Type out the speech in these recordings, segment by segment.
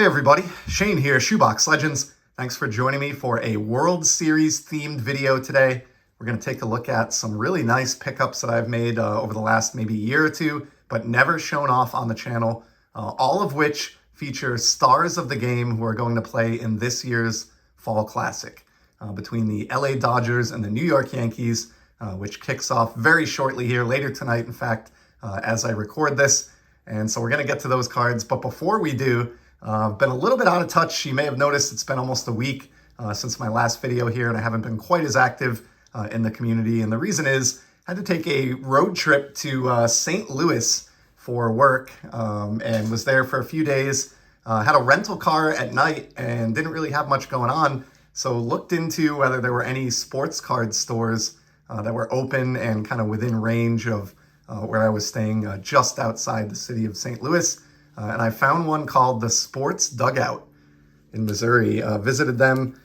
everybody, Shane here, Shoebox Legends. Thanks for joining me for a World Series themed video today. We're going to take a look at some really nice pickups that I've made over the last maybe year or two, but never shown off on the channel, all of which feature stars of the game who are going to play in this year's Fall Classic between the LA Dodgers and the New York Yankees, which kicks off very shortly here, later tonight, in fact, as I record this. And so we're going to get to those cards. But before we do, I've been a little bit out of touch. You may have noticed it's been almost a week since my last video here, and I haven't been quite as active in the community. And the reason is I had to take a road trip to St. Louis for work and was there for a few days. Had a rental car at night and didn't really have much going on. So looked into whether there were any sports card stores that were open and kind of within range of where I was staying just outside the city of St. Louis. And I found one called the Sports Dugout in Missouri. Visited them,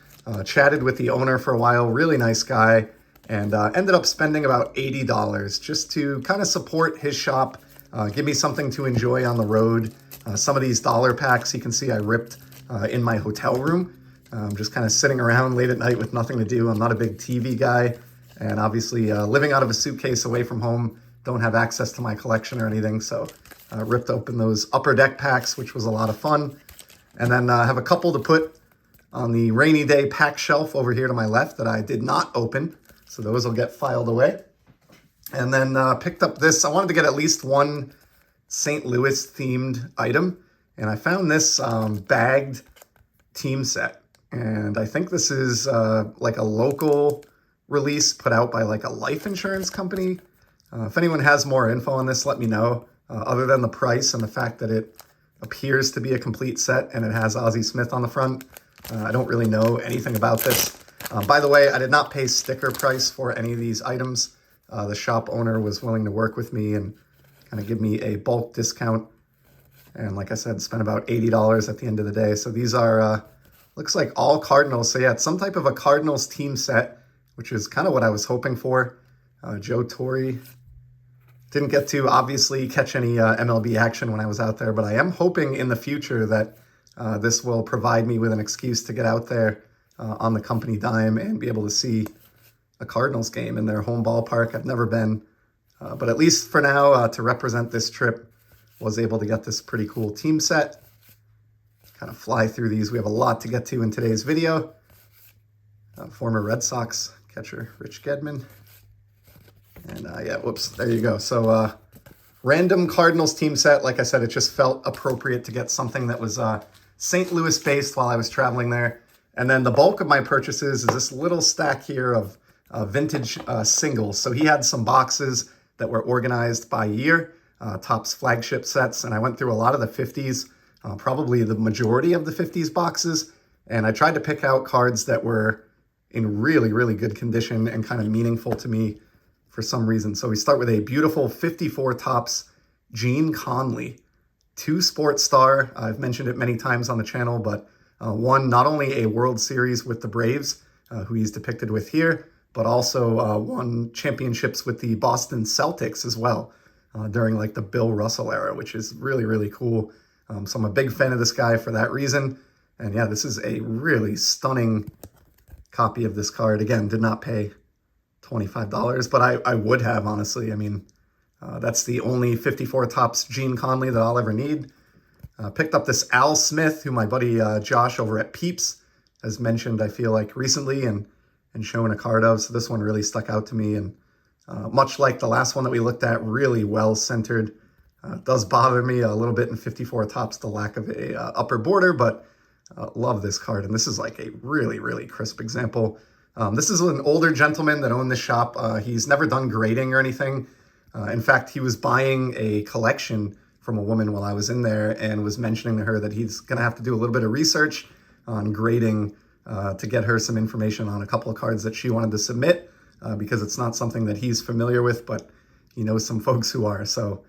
chatted with the owner for a while, really nice guy, and ended up spending about $80 just to kind of support his shop, give me something to enjoy on the road. Some of these dollar packs you can see I ripped in my hotel room. Just kind of sitting around late at night with nothing to do. I'm not a big TV guy, and obviously living out of a suitcase away from home, don't have access to my collection or anything, so ripped open those upper deck packs, which was a lot of fun. And then I have a couple to put on the rainy day pack shelf over here to my left that I did not open, so those will get filed away. And then picked up this. I wanted to get at least one St. Louis themed item, and I found this bagged team set. And I think this is like a local release put out by like a life insurance company. If anyone has more info on this, let me know. Other than the price and the fact that it appears to be a complete set and it has Ozzie Smith on the front, I don't really know anything about this. By the way, I did not pay sticker price for any of these items. The shop owner was willing to work with me and kind of give me a bulk discount. And like I said, spent about $80 at the end of the day. So these are, looks like all Cardinals. So yeah, it's some type of a Cardinals team set, which is kind of what I was hoping for. Joe Torre. Didn't get to, obviously, catch any MLB action when I was out there, but I am hoping in the future that this will provide me with an excuse to get out there on the company dime and be able to see a Cardinals game in their home ballpark. I've never been, but at least for now, to represent this trip, was able to get this pretty cool team set. Kind of fly through these. We have a lot to get to in today's video. Former Red Sox catcher Rich Gedman. And yeah, whoops, there you go. So random Cardinals team set. Like I said, it just felt appropriate to get something that was St. Louis based while I was traveling there. And then the bulk of my purchases is this little stack here of vintage singles. So he had some boxes that were organized by year, Topps flagship sets. And I went through a lot of the 50s, probably the majority of the 50s boxes. And I tried to pick out cards that were in really, really good condition and kind of meaningful to me for some reason. So we start with a beautiful 54 Topps Gene Conley, 2 sports star. I've mentioned it many times on the channel, but won not only a World Series with the Braves, who he's depicted with here, but also won championships with the Boston Celtics as well during like the Bill Russell era, which is really, really cool. So I'm a big fan of this guy for that reason. And yeah, this is a really stunning copy of this card. Again, did not pay $25, but I would have, honestly. I mean, that's the only 54 Topps Gene Conley that I'll ever need. Picked up this Al Smith, who my buddy Josh over at Peeps has mentioned, I feel like, recently and shown a card of. So this one really stuck out to me. And much like the last one that we looked at, really well-centered. It does bother me a little bit in 54 Topps, the lack of a upper border, but love this card. And this is like a really, really crisp example. This is an older gentleman that owned this shop. He's never done grading or anything. In fact, he was buying a collection from a woman while I was in there and was mentioning to her that he's going to have to do a little bit of research on grading to get her some information on a couple of cards that she wanted to submit because it's not something that he's familiar with, but he knows some folks who are. So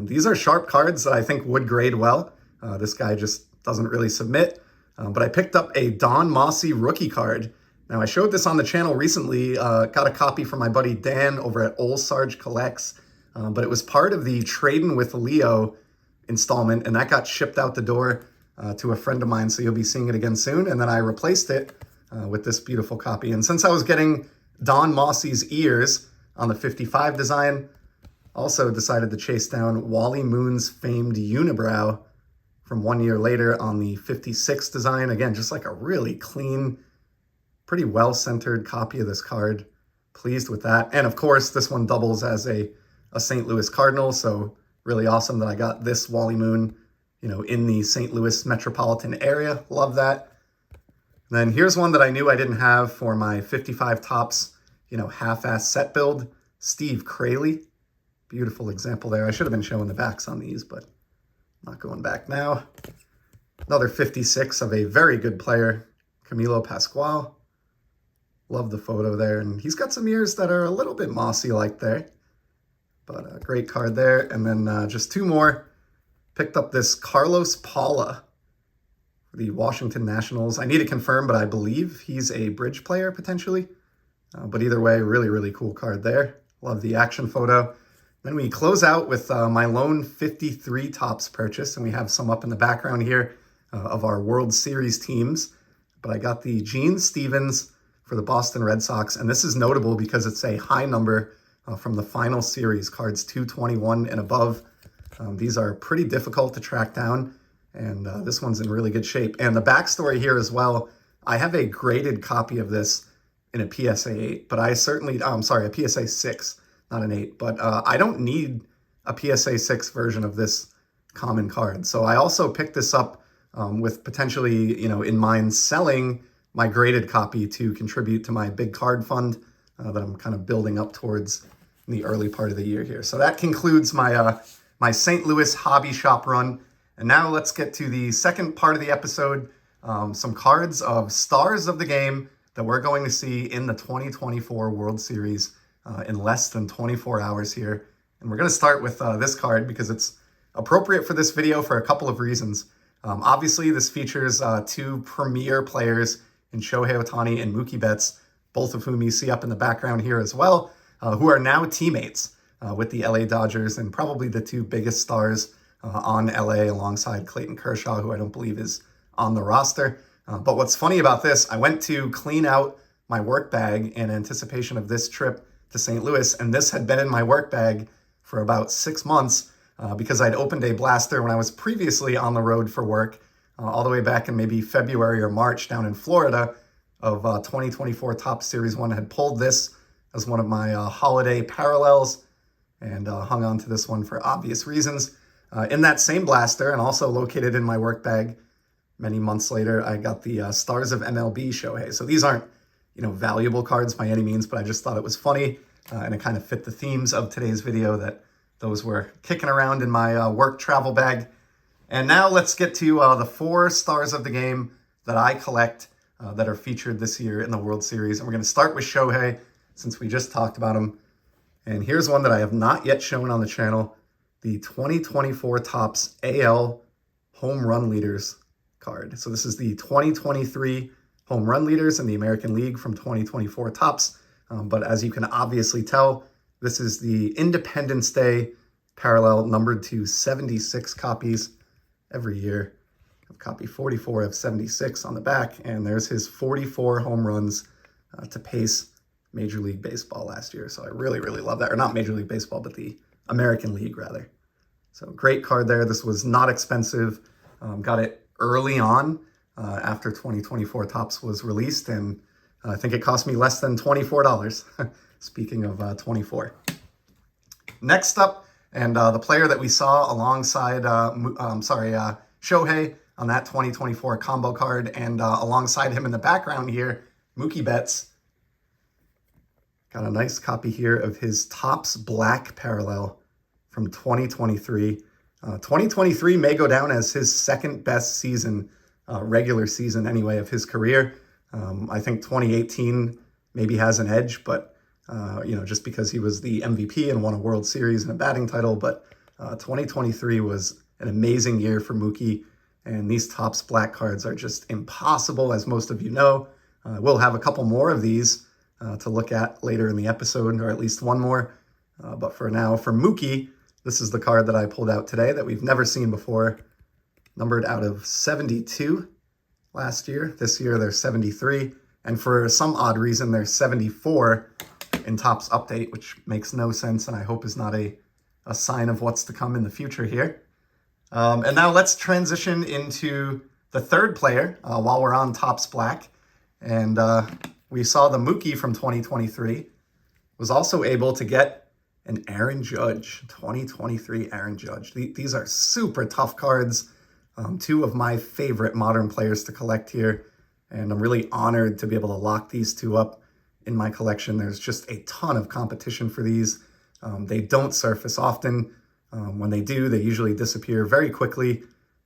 these are sharp cards that I think would grade well. This guy just doesn't really submit. But I picked up a Don Mossy rookie card. Now, I showed this on the channel recently, got a copy from my buddy Dan over at Old Sarge Collects, but it was part of the Trading with Leo installment, and that got shipped out the door. to a friend of mine, so you'll be seeing it again soon. And then I replaced it with this beautiful copy. And since I was getting Don Mossie's ears on the 55 design, also decided to chase down Wally Moon's famed unibrow from 1 year later on the 56 design. Again, just like a really clean, pretty well-centered copy of this card. Pleased with that. And of course, this one doubles as a St. Louis Cardinal, so really awesome that I got this Wally Moon, in the St. Louis metropolitan area. Love that. And then here's one that I knew I didn't have for my 55 Topps, half-ass set build. Steve Crayley. Beautiful example there. I should have been showing the backs on these, but not going back now. Another 56 of a very good player, Camilo Pascual. Love the photo there, and he's got some ears that are a little bit mossy-like there, but a great card there. And then just two more. Picked up this Carlos Paula for the Washington Nationals. I need to confirm, but I believe he's a bridge player potentially. But either way, really, really cool card there. Love the action photo. Then we close out with my lone 53 Topps purchase, and we have some up in the background here of our World Series teams. But I got the Gene Stevens for the Boston Red Sox, and this is notable because it's a high number from the final series, cards 221 and above. These are pretty difficult to track down, and this one's in really good shape. And the backstory here as well, I have a graded copy of this in a PSA 8, but a PSA 6, not an 8, but I don't need a PSA 6 version of this common card. So I also picked this up with potentially, in mind selling my graded copy to contribute to my big card fund that I'm kind of building up towards in the early part of the year here. So that concludes my my St. Louis hobby shop run. And now let's get to the second part of the episode, some cards of stars of the game that we're going to see in the 2024 World Series in less than 24 hours here. And we're going to start with this card because it's appropriate for this video for a couple of reasons. Obviously, this features two premier players in Shohei Ohtani and Mookie Betts, both of whom you see up in the background here as well, who are now teammates with the LA Dodgers and probably the two biggest stars on LA alongside Clayton Kershaw, who I don't believe is on the roster. But what's funny about this, I went to clean out my work bag in anticipation of this trip to St. Louis, and this had been in my work bag for about 6 months because I'd opened a blaster when I was previously on the road for work, all the way back in maybe February or March down in Florida of 2024 Topps Series 1. I had pulled this as one of my holiday parallels and hung on to this one for obvious reasons. In that same blaster, and also located in my work bag many months later, I got the Stars of MLB Shohei. So these aren't, valuable cards by any means, but I just thought it was funny and it kind of fit the themes of today's video that those were kicking around in my work travel bag. And now let's get to the 4 stars of the game that I collect that are featured this year in the World Series. And we're going to start with Shohei, since we just talked about him. And here's one that I have not yet shown on the channel, the 2024 Topps AL Home Run Leaders card. So this is the 2023 Home Run Leaders in the American League from 2024 Topps. But as you can obviously tell, this is the Independence Day parallel, numbered to 76 copies every year. Copy 44 of 76 on the back, and there's his 44 home runs to pace Major League Baseball last year. So I really, really love that. Or not Major League Baseball, but the American League, rather. So great card there. This was not expensive. Got it early on after 2024 Topps was released, and I think it cost me less than $24. Speaking of 24. Next up, and the player that we saw alongside, Shohei on that 2024 combo card, and alongside him in the background here, Mookie Betts. Got a nice copy here of his Topps Black parallel from 2023. 2023 may go down as his second best season, regular season anyway, of his career. I think 2018 maybe has an edge, but just because he was the MVP and won a World Series and a batting title. But 2023 was an amazing year for Mookie, and these Topps Black cards are just impossible, as most of you know. We'll have a couple more of these to look at later in the episode, or at least one more. But for now, for Mookie, this is the card that I pulled out today that we've never seen before. numbered out of 72 last year. This year they're 73. And for some odd reason, they're 74 in Topps Update, which makes no sense and I hope is not a sign of what's to come in the future here. And now let's transition into the third player while we're on Topps Black. And we saw the Mookie from 2023 was also able to get an Aaron Judge, 2023 Aaron Judge. These are super tough cards. Two of my favorite modern players to collect here. And I'm really honored to be able to lock these two up in my collection. There's just a ton of competition for these. They don't surface often. When they do, they usually disappear very quickly.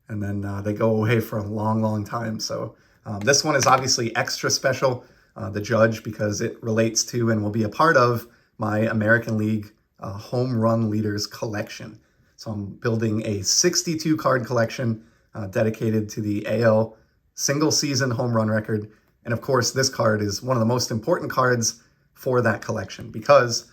And then they go away for a long, long time. So this one is obviously extra special, the Judge, because it relates to and will be a part of my American League home run leaders collection. So I'm building a 62 card collection dedicated to the AL single season home run record. And of course, this card is one of the most important cards for that collection because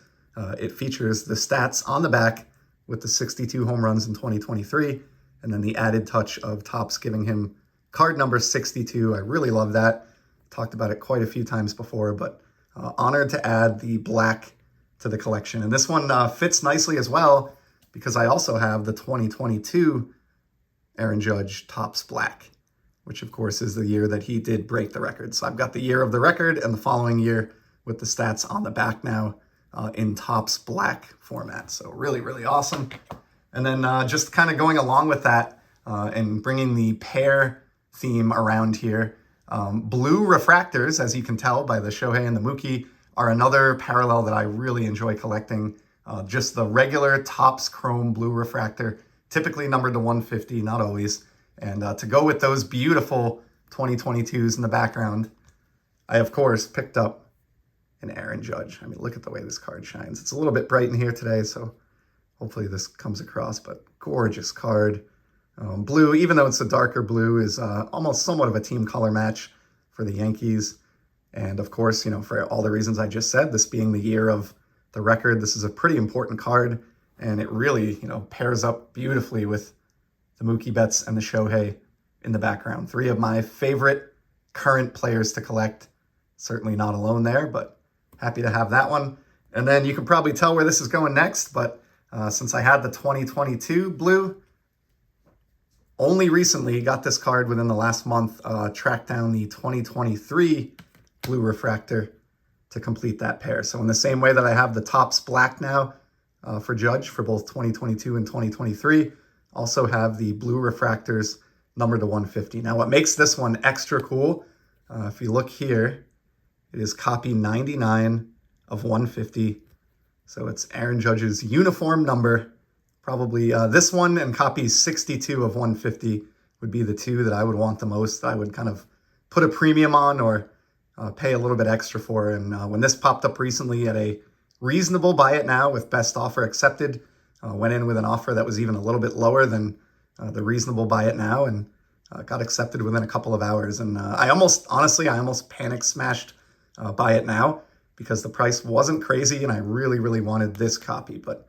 it features the stats on the back with the 62 home runs in 2023, and then the added touch of Topps giving him card number 62. I really love that. Talked about it quite a few times before, but honored to add the black to the collection. And this one fits nicely as well because I also have the 2022 Aaron Judge Topps Black, which of course is the year that he did break the record. So I've got the year of the record and the following year with the stats on the back now in Topps Black format. So really, really awesome. And then just kind of going along with that and bringing the pair theme around here. Blue refractors, as you can tell by the Shohei and the Mookie, are another parallel that I really enjoy collecting. Just the regular Topps Chrome blue refractor, typically numbered to 150, not always. And to go with those beautiful 2022s in the background, I, of course, picked up an Aaron Judge. I mean, look at the way this card shines. It's a little bit bright in here today, so hopefully this comes across, but gorgeous card. Blue, even though it's a darker blue, is almost somewhat of a team color match for the Yankees. And of course, you know, for all the reasons I just said, this being the year of the record, this is a pretty important card. And it really, you know, pairs up beautifully with the Mookie Betts and the Shohei in the background. Three of my favorite current players to collect. Certainly not alone there, but happy to have that one. And then you can probably tell where this is going next, but since I had the 2022 blue, only recently got this card within the last month, tracked down the 2023 blue refractor to complete that pair. So in the same way that I have the Topps Black now for Judge for both 2022 and 2023, also have the blue refractors numbered to 150. Now what makes this one extra cool, if you look here, it is copy 99 of 150. So it's Aaron Judge's uniform number. Probably this one and copy 62 of 150 would be the two that I would want the most. I would kind of put a premium on or pay a little bit extra for. And when this popped up recently at a reasonable buy it now with best offer accepted, went in with an offer that was even a little bit lower than the reasonable buy it now and got accepted within a couple of hours. And I almost panic smashed buy it now because the price wasn't crazy and I really, really wanted this copy. But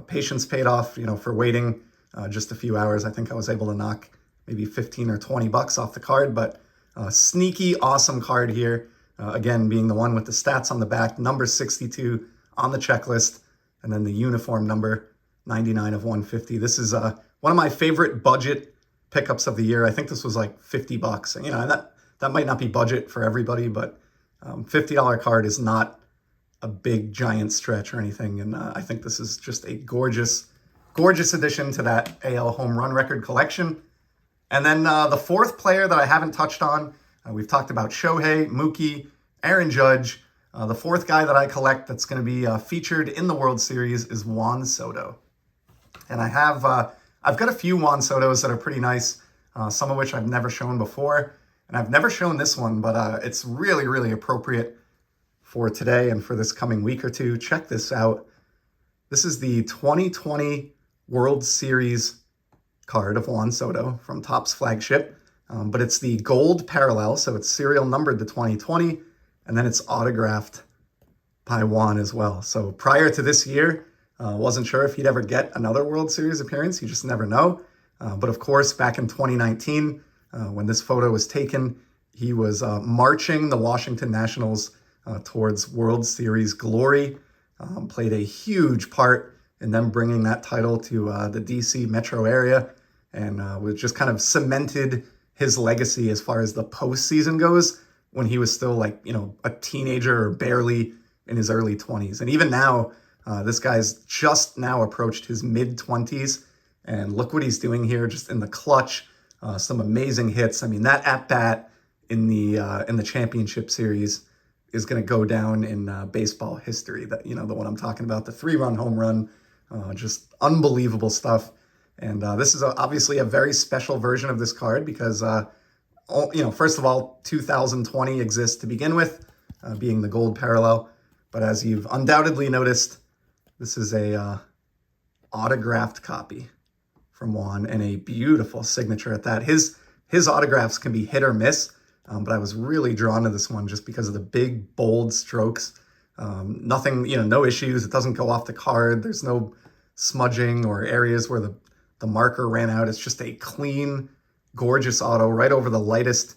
patience paid off, you know, for waiting just a few hours. I think I was able to knock maybe 15 or 20 bucks off the card, but sneaky awesome card here. Again, being the one with the stats on the back, number 62 on the checklist, and then the uniform number 99 of 150. This is one of my favorite budget pickups of the year. I think this was like 50 bucks. You know, that might not be budget for everybody, but $50 card is not a big giant stretch or anything. And I think this is just a gorgeous, gorgeous addition to that AL home run record collection. And then the fourth player that I haven't touched on, we've talked about Shohei, Mookie, Aaron Judge. The fourth guy that I collect that's going to be featured in the World Series is Juan Soto. And I have, I've got a few Juan Sotos that are pretty nice, some of which I've never shown before. And I've never shown this one, but it's really, really appropriate for today and for this coming week or two. Check this out. This is the 2020 World Series card of Juan Soto from Topps Flagship, but it's the gold parallel, so it's serial numbered to 2020, and then it's autographed by Juan as well. So prior to this year, wasn't sure if he'd ever get another World Series appearance. You just never know. But of course, back in 2019, when this photo was taken, he was marching the Washington Nationals towards World Series glory, played a huge part in them bringing that title to the DC metro area, and was just kind of cemented his legacy as far as the postseason goes when he was still like, a teenager or barely in his early 20s. And even now, this guy's just now approached his mid 20s, and look what he's doing here, just in the clutch, some amazing hits. I mean, that at bat in the championship series is going to go down in baseball history. That, the one I'm talking about, the 3-run home run, just unbelievable stuff. And this is obviously a very special version of this card because, first of all, 2020 exists to begin with, being the gold parallel. But as you've undoubtedly noticed, this is a autographed copy from Juan, and a beautiful signature at that. His autographs can be hit or miss, but I was really drawn to this one just because of the big, bold strokes. Nothing, no issues. It doesn't go off the card. There's no smudging or areas where the marker ran out. It's just a clean, gorgeous auto right over the lightest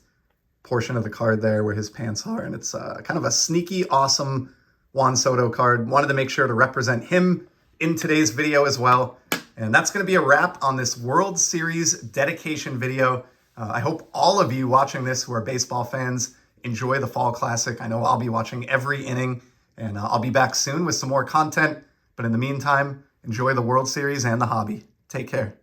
portion of the card there where his pants are. And it's kind of a sneaky, awesome Juan Soto card. Wanted to make sure to represent him in today's video as well. And that's going to be a wrap on this World Series dedication video. I hope all of you watching this who are baseball fans enjoy the Fall Classic. I know I'll be watching every inning, and I'll be back soon with some more content. But in the meantime, enjoy the World Series and the hobby. Take care.